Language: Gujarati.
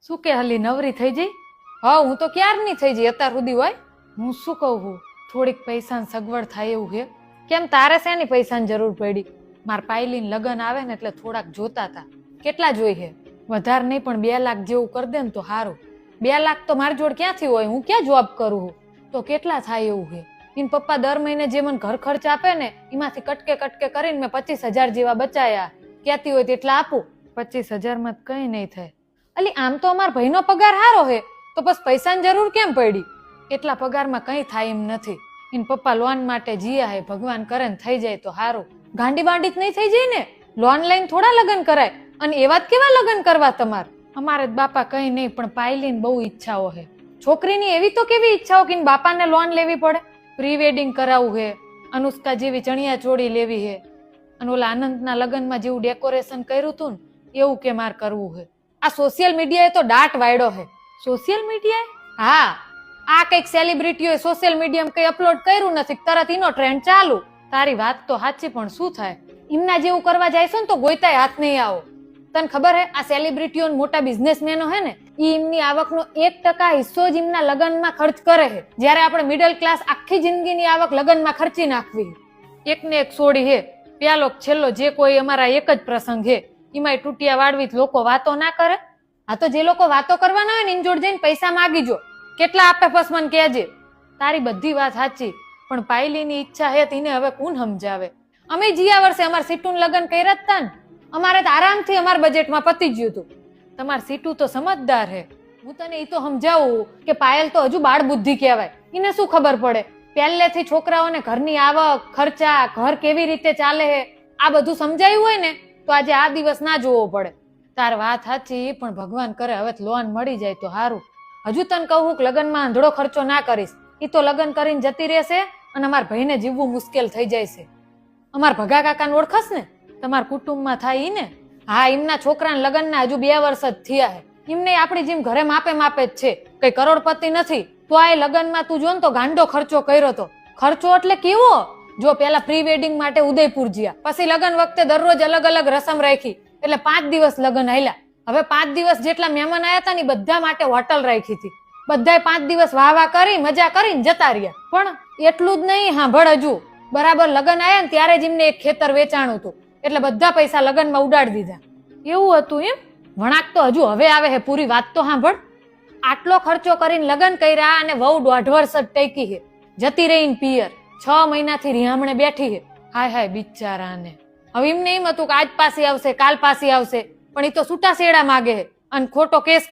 શું કે હલી નવરી થઈ જઈ? હા હું તો ક્યારની થઈ જઈ અત્યાર સુધી હોય. હું શું કહું છું, થોડીક પૈસાની સગવડ થાય એવું છે. કેમ તારે શેની પૈસાની જરૂર પડી? માર પાયલીન લગન આવે ને એટલે થોડાક જોતા હતા. કેટલા જોઈએ? વધારે નહીં પણ 2 લાખ જેવું કરી દે ને તો સારું. 2 લાખ તો મારી જોડ ક્યાંથી હોય? હું ક્યાં જોબ કરું છું? તો કેટલા થાય એવું છે? ઇન પપ્પા દર મહિને જે મને ઘર ખર્ચ આપે ને એમાંથી કટકે કટકે કરીને મેં 25,000 જેવા બચાયા. ક્યાંથી હોય તેટલા આપું. 25,000 માં કઈ નહીં થાય. અલી આમ તો અમાર ભાઈનો પગાર સારો હે, તો બસ પૈસાની જરૂર કેમ પડી? એટલા પગારમાં કઈ થાય એમ નથી. ઇન પપ્પા લોન માટે જીયા હે, ભગવાન કરે ને થઈ જાય તો સારું. ગાંડી બાંડી જ નહીં થઈ જાય ને? લોન લઈને થોડા લગ્ન કરાય. અને એવા જ કેવા લગ્ન કરવા તમાર? અમારે જ બાપા કઈ નહીં, પણ પાયલીન બહુ ઈચ્છાઓ હે. છોકરીની એવી તો કેવી ઈચ્છાઓ કે બાપાને લોન લેવી પડે? પ્રી વેડિંગ કરાવવું હે, અનુષ્કા જેવી ચણિયા ચોળી લેવી હે, અને ઓલા આનંદના લગ્નમાં જેવું ડેકોરેશન કર્યું હતું ને એવું કે માર કરવું હે. આ સોશિયલ મીડિયાએ તો દાટ વાયડો હે. સોશિયલ મીડિયાએ? હા, આ કઈક સેલિબ્રિટીઓએ સોશિયલ મીડિયામાં કઈ અપલોડ કર્યું નથી, તરત એનો ટ્રેન્ડ ચાલુ. તારી વાત તો સાચી, પણ શું થાય? એમના જેવું કરવા જઈશું ને તો ગોયતાય હાથ નહીં આવો. તને ખબર હે આ સેલિબ્રિટીઓ મોટા બિઝનેસમેનો હે ને, ઈ એમની આવકનો 1% હિસ્સો જ એમના લગ્નમાં ખર્ચ કરે છે, જ્યારે આપણે મિડલ ક્લાસ આખી જિંદગીની આવક લગ્નમાં ખર્ચી નાખવી. એકને એક સોડી હે, પ્યાલો છેલ્લો જે કોઈ અમારા એક જ પ્રસંગ હે, એમાંય તૂટિયા વાળવી લોકો વાતો ના કરે. આ તો જે લોકો વાતો કરવાના હોય ને એની જોડે જઈને પૈસા માગી જો, કેટલા આપે બસ મને કહેજે. તારી બધી વાત સાચી, પણ પાયલીની ઈચ્છા હે તેને હવે કોણ સમજાવે? અમે જીયા વર્ષે અમાર સીટુન લગ્ન કર્યા હતા ને, અમારે તો આરામથી અમારા બજેટમાં પતી ગયું હતું. તમાર સીટુ તો સમજદાર હે. હું તને એ તો સમજાવું કે પાયલ તો હજુ બાળ બુદ્ધિ કહેવાય. એને શું ખબર પડે? પહેલેથી છોકરાઓને ઘરની આવક, ખર્ચા, ઘર કેવી રીતે ચાલે હે આ બધું સમજાયું હોય ને તો આજે આ દિવસ ના જોવો પડે. તાર વાત સાચી, પણ ભગવાન કરે હવે લોન મળી જાય તો સારું. હજુ તને કહું કે લગ્નમાં આંધળો ખર્ચો ના કરીશ. એ તો લગ્ન કરીને જતી રહેશે અને અમારા ભાઈને જીવવું મુશ્કેલ થઈ જાય છે. અમાર ભગા કાકાને ઓળખસ ને? તમારા કુટુંબમાં થાય ઈ ને? હા, એમના છોકરાના લગ્નના હજુ 2 વર્ષ જ થયા હે. એમને આપણી જેમ ઘરે માપે માપે જ છે, કઈ કરોડપતિ નથી. તો આ લગ્નમાં તું જો ને તો ગાંડો ખર્ચો કર્યો તો. ખર્ચો એટલે કેવો? જો પેલા પ્રી વેડિંગ માટે ઉદયપુર જ્યા, પછી લગ્ન વખતે દરરોજ અલગ અલગ રસમ રાખી, એટલે 5 દિવસ લગ્ન હાલ્યા. હવે 5 દિવસ જેટલા મહેમાન આયા હતા ને બધા માટે હોટલ રાખી હતી. બધાય 5 દિવસ વાહ કરી મજા કરીને જતા રહ્યા. પણ એટલું જ નહીં, સાંભળ હજુ બરાબર લગ્ન આયા ને ત્યારે જ એમને એક ખેતર વેચાણું હતું, એટલે બધા પૈસા લગ્નમાં ઉડાડી દીધા. એવું હતું એમ? વણાક તો હજુ હવે આવે હે, પૂરી વાત તો સાંભળ. આટલો ખર્ચો કરીને લગ્ન કર્યા અને વહુ 1.5 વર્ષ જ ટકી હે, જતી રહીને પિયર. 6 મહિનાથી રિહામણે બેઠી હે. હાય હાય બિચારાને. હવે એમને એમ હતું કે આજ પાછી આવશે, કાલ પાછી આવશે, પણ એ તો છૂટા શેડા માગે હે અને ખોટો કેસ